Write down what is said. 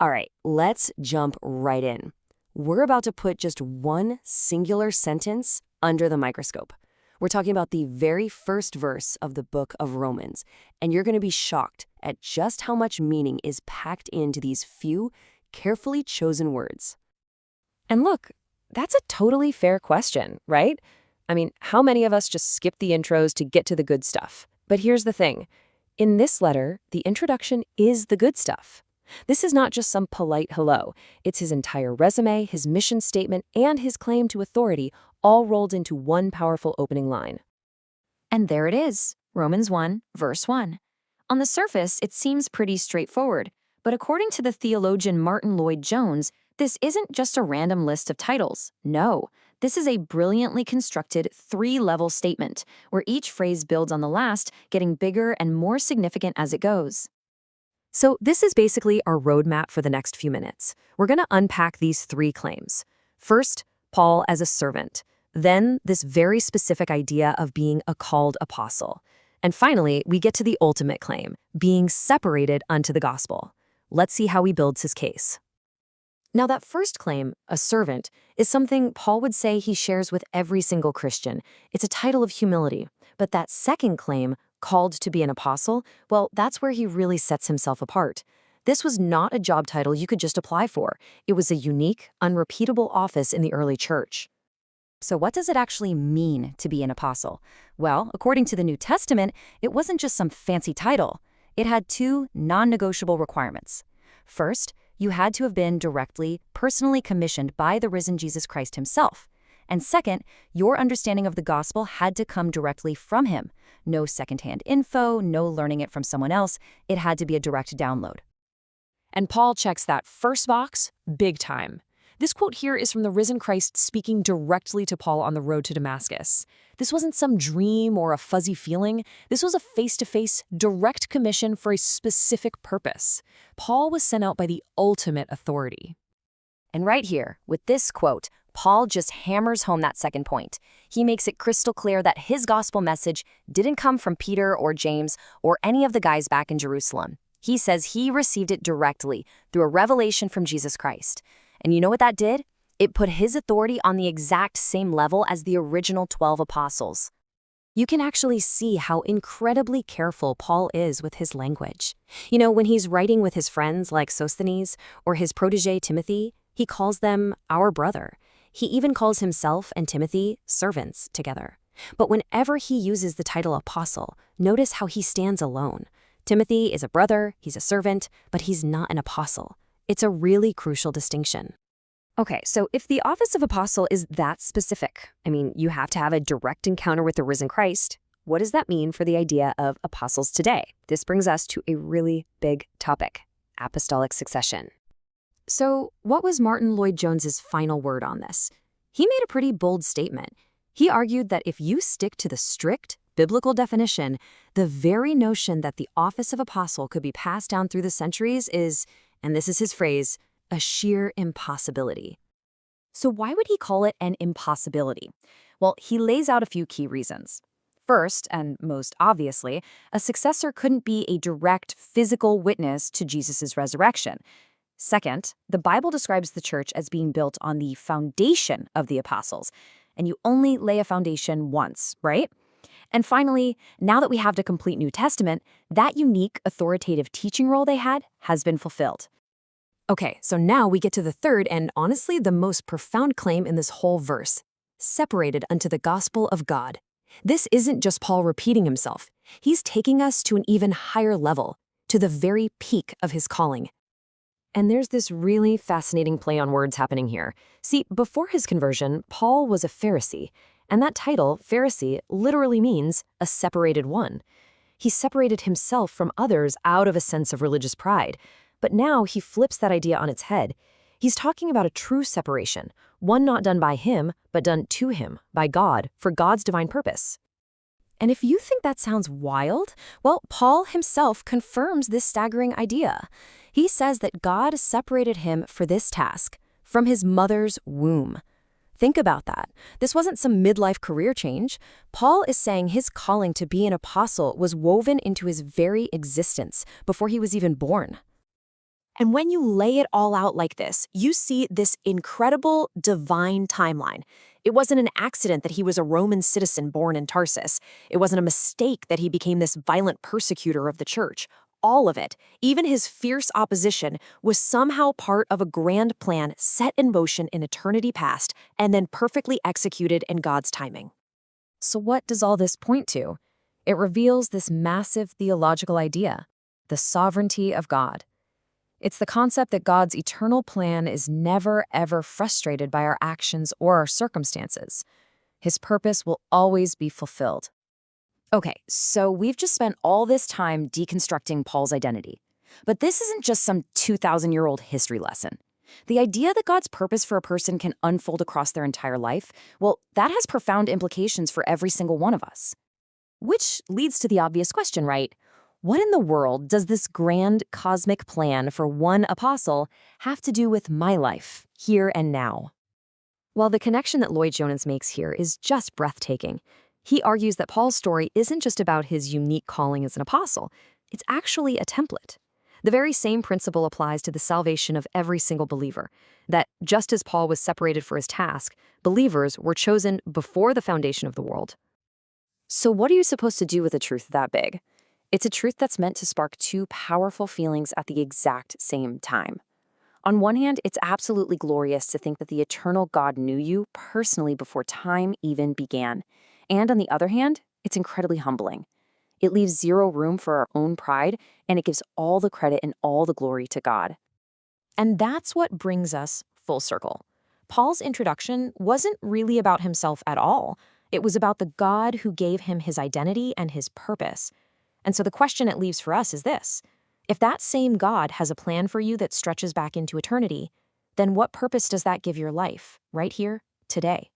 All right, let's jump right in. We're about to put just one singular sentence under the microscope. We're talking about the very first verse of the book of Romans, and you're going to be shocked at just how much meaning is packed into these few, carefully chosen words. And look, that's a totally fair question, right? I mean, how many of us just skip the intros to get to the good stuff? But here's the thing. In this letter, the introduction is the good stuff. This is not just some polite hello. It's his entire resume, his mission statement, and his claim to authority all rolled into one powerful opening line. And there it is, Romans 1, verse 1. On the surface, it seems pretty straightforward, but according to the theologian Martyn Lloyd-Jones, this isn't just a random list of titles. No, this is a brilliantly constructed three-level statement, where each phrase builds on the last, getting bigger and more significant as it goes. So this is basically our roadmap for the next few minutes. We're going to unpack these three claims. First, Paul as a servant. Then, this very specific idea of being a called apostle. And finally, we get to the ultimate claim, being separated unto the gospel. Let's see how he builds his case. Now, that first claim, a servant, is something Paul would say he shares with every single Christian. It's a title of humility. But that second claim, called to be an apostle, well, that's where he really sets himself apart. This was not a job title you could just apply for. It was a unique, unrepeatable office in the early church. So what does it actually mean to be an apostle? Well, according to the New Testament, it wasn't just some fancy title. It had two non-negotiable requirements. First, you had to have been directly, personally commissioned by the risen Jesus Christ himself. And second, your understanding of the gospel had to come directly from him. No secondhand info, no learning it from someone else. It had to be a direct download. And Paul checks that first box big time. This quote here is from the risen Christ speaking directly to Paul on the road to Damascus. This wasn't some dream or a fuzzy feeling. This was a face-to-face, direct commission for a specific purpose. Paul was sent out by the ultimate authority. And right here, with this quote, Paul just hammers home that second point. He makes it crystal clear that his gospel message didn't come from Peter or James or any of the guys back in Jerusalem. He says he received it directly through a revelation from Jesus Christ. And you know what that did? It put his authority on the exact same level as the original 12 apostles. You can actually see how incredibly careful Paul is with his language. You know, when he's writing with his friends like Sosthenes or his protege Timothy, he calls them our brother. He even calls himself and Timothy servants together. But whenever he uses the title apostle, notice how he stands alone. Timothy is a brother, he's a servant, but he's not an apostle. It's a really crucial distinction. Okay, so if the office of apostle is that specific, I mean, you have to have a direct encounter with the risen Christ, what does that mean for the idea of apostles today? This brings us to a really big topic, apostolic succession. So what was Martyn Lloyd-Jones's final word on this? He made a pretty bold statement. He argued that if you stick to the strict biblical definition, the very notion that the office of apostle could be passed down through the centuries is, and this is his phrase, a sheer impossibility. So why would he call it an impossibility? Well, he lays out a few key reasons. First, and most obviously, a successor couldn't be a direct physical witness to Jesus' resurrection. Second, the Bible describes the church as being built on the foundation of the apostles, and you only lay a foundation once, right? And finally, now that we have the complete New Testament, that unique authoritative teaching role they had has been fulfilled. Okay, so now we get to the third and honestly the most profound claim in this whole verse, separated unto the gospel of God. This isn't just Paul repeating himself. He's taking us to an even higher level, to the very peak of his calling. And there's this really fascinating play on words happening here. See, before his conversion, Paul was a Pharisee, and that title, Pharisee, literally means a separated one. He separated himself from others out of a sense of religious pride. But now he flips that idea on its head. He's talking about a true separation, one not done by him, but done to him, by God, for God's divine purpose. And if you think that sounds wild, well, Paul himself confirms this staggering idea. He says that God separated him for this task, from his mother's womb. Think about that. This wasn't some midlife career change. Paul is saying his calling to be an apostle was woven into his very existence before he was even born. And when you lay it all out like this, you see this incredible divine timeline. It wasn't an accident that he was a Roman citizen born in Tarsus. It wasn't a mistake that he became this violent persecutor of the church. All of it, even his fierce opposition, was somehow part of a grand plan set in motion in eternity past and then perfectly executed in God's timing. So what does all this point to? It reveals this massive theological idea, the sovereignty of God. It's the concept that God's eternal plan is never, ever frustrated by our actions or our circumstances. His purpose will always be fulfilled. Okay, so we've just spent all this time deconstructing Paul's identity. But this isn't just some 2,000-year-old history lesson. The idea that God's purpose for a person can unfold across their entire life, well, that has profound implications for every single one of us. Which leads to the obvious question, right? What in the world does this grand cosmic plan for one apostle have to do with my life, here and now? Well, the connection that Lloyd-Jones makes here is just breathtaking. He argues that Paul's story isn't just about his unique calling as an apostle. It's actually a template. The very same principle applies to the salvation of every single believer, that just as Paul was separated for his task, believers were chosen before the foundation of the world. So what are you supposed to do with a truth that big? It's a truth that's meant to spark two powerful feelings at the exact same time. On one hand, it's absolutely glorious to think that the eternal God knew you personally before time even began. And on the other hand, it's incredibly humbling. It leaves zero room for our own pride, and it gives all the credit and all the glory to God. And that's what brings us full circle. Paul's introduction wasn't really about himself at all. It was about the God who gave him his identity and his purpose. And so the question it leaves for us is this: if that same God has a plan for you that stretches back into eternity, then what purpose does that give your life, right here, today?